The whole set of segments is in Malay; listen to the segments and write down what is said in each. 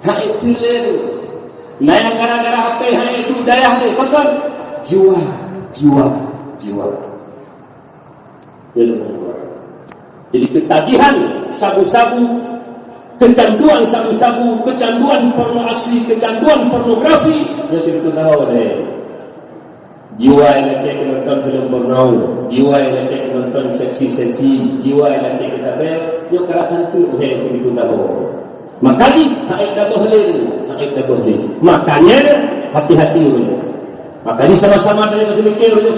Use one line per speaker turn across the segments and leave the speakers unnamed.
Hak itu le. Nah yang gara-gara HP hak itu daya le. Bahkan jiwa. Jadi ketagihan sabu-sabu, kecanduan sabu-sabu, kecanduan porno aksi, kecanduan pornografi, dia tidak tahu deh. Jiwa yang nanti nonton film porno, jiwa yang nanti nonton seksi-seksi, jiwa yang nanti kita dia keratan tu saya tidak tahu. Makanya hak dah boleh. Makanya hati-hati dulu. Makanya sama-sama dari mikir ke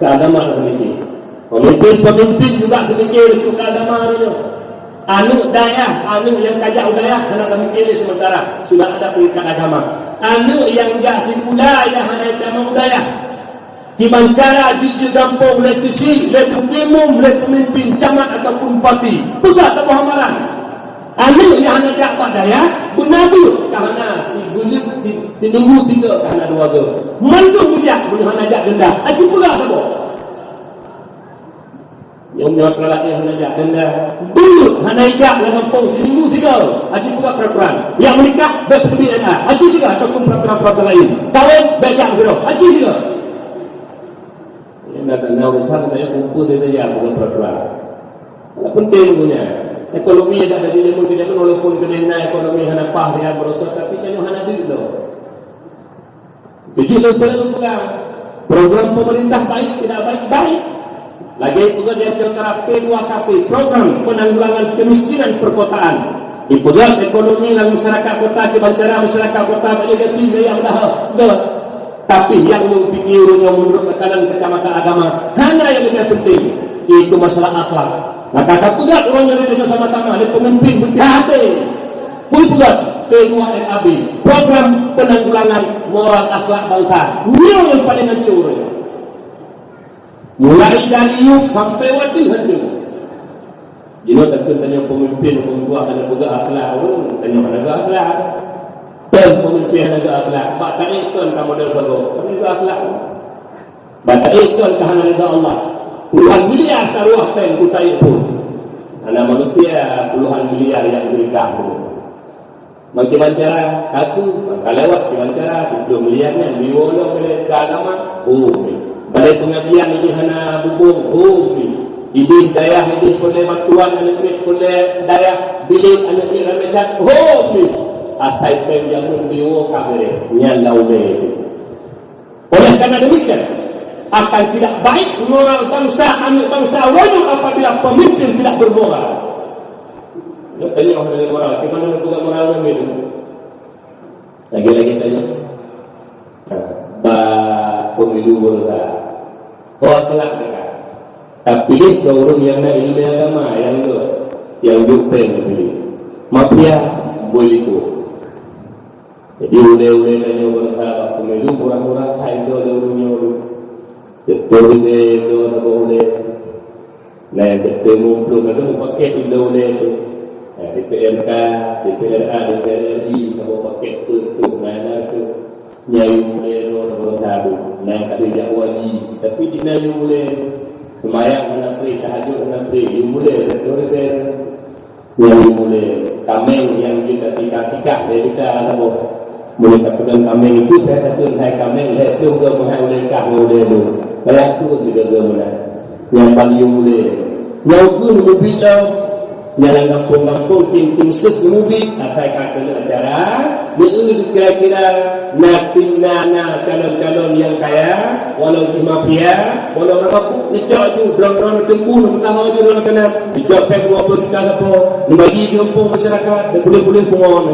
agama demikian. Pemimpin juga demikian ke agama ni. Anu daya, anu yang kajak daya kena demikian sementara sudah ada pendidikan agama. Anu yang jadi pula yang hanya agama daya. Gimana cara jujur gampang boleh kesi, boleh timum, boleh pemimpin camat ataupun parti. Bukan tak pahamaran. Anu yang hanya jak daya, benadu kerana bujuk tinunggu tiga kerana dua ke. Mandung bujak boleh hanya jak denda. Aji pula tak apa. Yang menjawab lelaki yang hanya jak denda. Dulu hanya jak dalam kampung tinunggu tiga. Aji pula peraturan. Yang menikah berpindah DNA. Aji juga ataupun peraturan-peraturan lain. Kawin becak bergerak. Aji juga. Yang nak tahu besar saya kumpul dia bukan peraturan. Penting punya. Ekonomi yang ada di lemur kita pun walaupun kedena ekonomi hana pah dia merosot tapi jangan hana duit loh. Kecil tu selalu pegang program pemerintah baik tidak baik. Lagi juga dia terap P2KP program penanggulangan kemiskinan perkotaan. Dipegang ekonomi lang masyarakat kota kebancara masyarakat kota negatif yang dah tapi yang memikirnya menurut tekanan kacamata agama hana yang lebih penting itu masalah akhlak. Maka tak pegat orang yang ada sama-sama oleh pemimpin berhati. Pun pegat P2MAB program penanggulangan moral akhlak bangsa. Ini yang paling hancur. Mulai dari yuk sampai waduh hancur. Jadi tentu tanya pemimpin membuat ada pegat akhlak orang tanya mana ada akhlak. Pemimpin ada akhlak. Bak tak ikon kamu dah bagus. Mana akhlak? Bak tak ikon kahana rida Allah. Puluhan miliar taruh pen kutai pun. Anak manusia puluhan miliar yang berikah. Macam cara aku kalawat macam cara 10 miliarnya diwolo oleh agama. Balai pengajian ini hana bubung. Ini daya ini boleh bantuan anak boleh daya bilik anak macam. Asal pen jamun diwo kabere nyalau le. Oleh karena demikian akan tidak baik moral bangsa anak bangsa wajib apabila pemimpin tidak bermoral. Nak tanya orang dengan moral, bagaimana nak buka moral itu? Lagi-lagi tanya. Pemilu berza. Akhlak mereka. Tapi itu orang yang nak ilmu agama yang dukten pilih. Mafia boleh ko. Jadi ule tanya berza pemilu murah-murah kain do urunyo. Betul dia tak boleh. Nah, kita belum ada paket Indo itu. DPRK, DPRA, DPRRI sama paket tu mana tu. Nyai mulai tak bersatu. Nah, kata jawadi. Tapi jika nyai mulai semayang anak peri, tahajud anak peri, mulai DPR. Nyai mulai kameng yang kita tikak-tikak dari kita apa. Mulai tak pegang kameng itu, saya takkan saya kameng, saya tu juga menghai kah mulai tu. Kaya tu juga mana yang paling mulai yang pun mobil jalan kampung-kampung tim ses mobil saya kata acara dia kira-kira natin na calon-calon yang kaya walau di mafia walau apa dicok tu drone tempur tahu je orang kena dicok pek 20 juta apa dibagi ke kampung masyarakat dan boleh-boleh pengon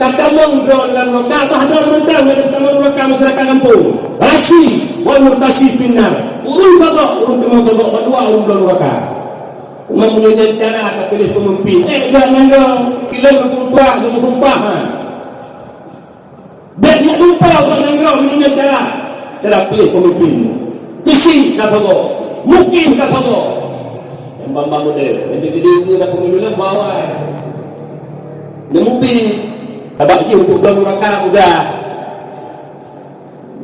kata mong drone dalam lokal bahadur mentang dari taman lokal masyarakat kampung rasi wal murtasi finnar urun kagak urun kemau kagak berdua urun dalam lokal mempunyai cara tak pilih pemimpin jangan dong pilih tumpah banyak tumpah orang nanggau mempunyai cara pilih pemimpin kisi kata kau mungkin kata kau yang bambang model yang gede-gede nak pemilu lah bawa dia mobil bagi untuk dalam rakam mudah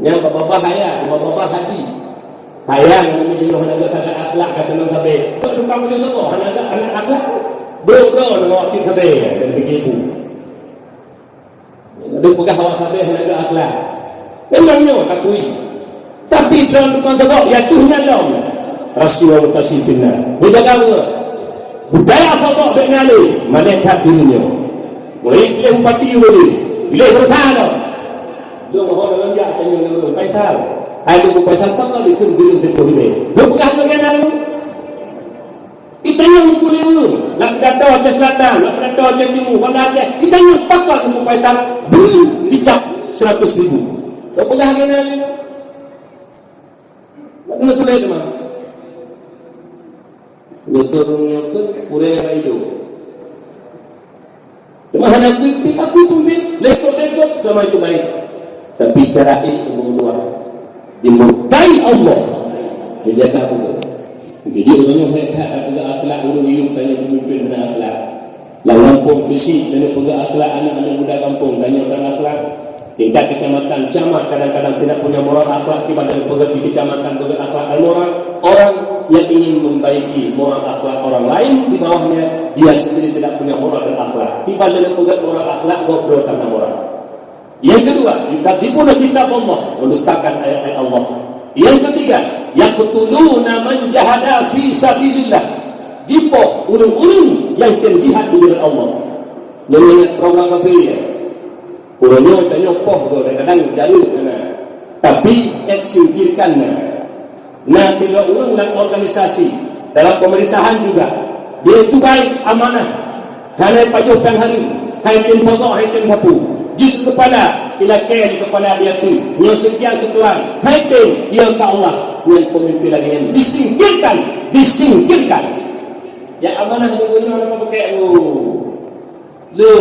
yang bapak-bapak saya bapak-bapak haji hayang yang menjenuh hanaga kata akhlak kata nang sabe tak luka boleh tu hanaga anak akhlak bro dengan wakil khabir dan fikir ibu ada pegah awak khabir naga akhlak memangnya takui tapi dalam tukang tegak ya tuhnya lom Rasulullah mutasifina berjaga budaya tegak benali malaikat dirinya boleh pilih bupati boleh pilih berkala dia mahu dalam dia tanya orang paital ada bupati tak kalau ikut bilang tempoh ini dia pegah bagaimana itanya luku lima nak data Aceh Selatan nak data Aceh Timur Bandar Aceh itanya pakar luku paital beli dicap 100,000 dia pegah bagaimana nak kena sudah itu mah dia turunnya ke pura hidup cuma hanya aku pun lekot selama itu baik tapi cara itu membuat dimurkai Allah menjaga aku jadi orangnya hebat pegang akhlak urung hidup tanya pemimpin dengan akhlak lawan pun besi dan pegang akhlak anak-anak muda kampung tanya tentang akhlak tingkat kecamatan camat kadang-kadang tidak punya moral akhlak kepada pegang di kecamatan pegang akhlak dan moral orang yang ingin membaiki moral akhlak orang lain di bawahnya dia sendiri tidak punya moral dan akhlak kepada pegang moral akhlak goblok karena moral. Yang kedua, yukadzibuna kitab Allah, mendustakan ayat-ayat Allah. Yang ketiga, yaqtuluna man jahada fi sabilillah. Jipo urung-urung yang jihad di jalan Allah. Jangan ingat orang kafir ya. Urungnya tanya poh kadang-kadang jaru sana. Tapi singkirkan nah tidak urung dan organisasi dalam pemerintahan juga. Dia itu baik amanah. Kalau pajuh pang hari, hai tim togok, hai tim kapu. Jika kepala ilakai di kepala dia tu yang sekian sekurang haitim dia ke Allah yang pemimpin lagi yang disingkirkan yang amanah itu boleh orang pakai lu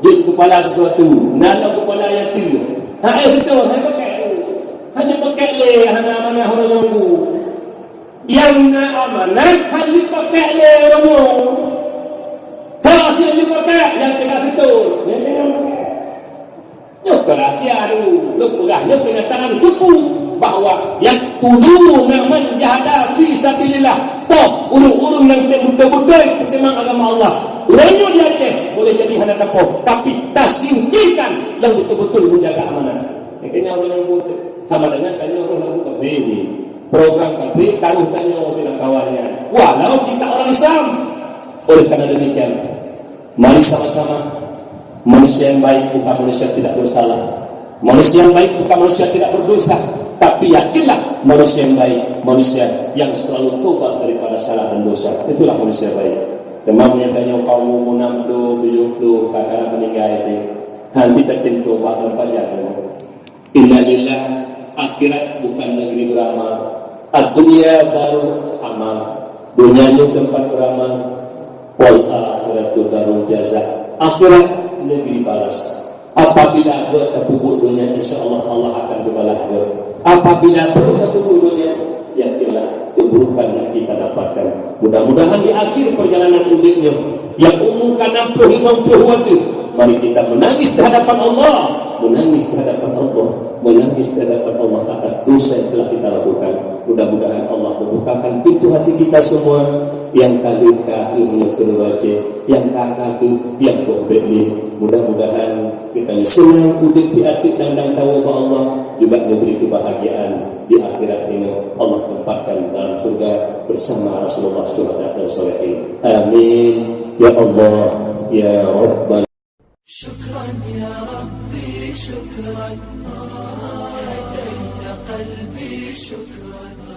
jika kepala sesuatu nalar kepala yang tu betul hanya pakai hanya amanah orang nunggu yang amanah hanya pakai orang saat yang pakai yang tidak betul yang tidak pakai rahsia dulu pegahnya kenyataan kupu bahawa yang tuduna man jahada fi sabilillah toh urung-urung yang betul-betul pertimbangan agama Allah urangnya di Aceh boleh jadi hanya tapoh tapi tak singkirkan yang betul-betul menjaga amanah makanya orang yang betul sama dengan tanya orang yang buka ini program kafir taruh tanya orang kawannya walau kita orang Islam oleh karena demikian mari sama-sama manusia yang baik bukan manusia tidak bersalah. Manusia yang baik bukan manusia tidak berdosa. Tapi yakinlah manusia yang baik, manusia yang selalu tobat daripada salah dan dosa. Itulah manusia baik. Demam yang tanya kaum munam do, buyuk do, kadang meninggal itu. Nanti tertim tobat dan pajak. Innalillah, akhirat bukan negeri beramal. Ad-dunya darul amal. Dunianya tempat beramal. Wal akhiratu darul jaza. Akhirat negeri balas. Apabila berpupuk dunia, insyaAllah Allah akan berbalas. Apabila berpupuk dunia, yakinlah keburukan yang kita dapatkan. Mudah-mudahan di akhir perjalanan hidupnya yang umur 60-50 waktu, mari kita menangis di hadapan Allah, menangis di hadapan Allah, menangis di hadapan Allah atas dosa yang telah kita lakukan. Mudah-mudahan Allah membukakan pintu hati kita semua, yang kali kakinya kedua yang kakak yang berbeda ni. Mudah-mudahan kita senang kudik di hati dan tahu bahawa Allah juga memberi kebahagiaan di akhirat ini. Allah tempatkan dalam surga bersama Rasulullah syuhada dan solehin. Amin ya Allah ya Rabbal. Syukran ya Rabbi, syukran hadaita qalbi, syukran.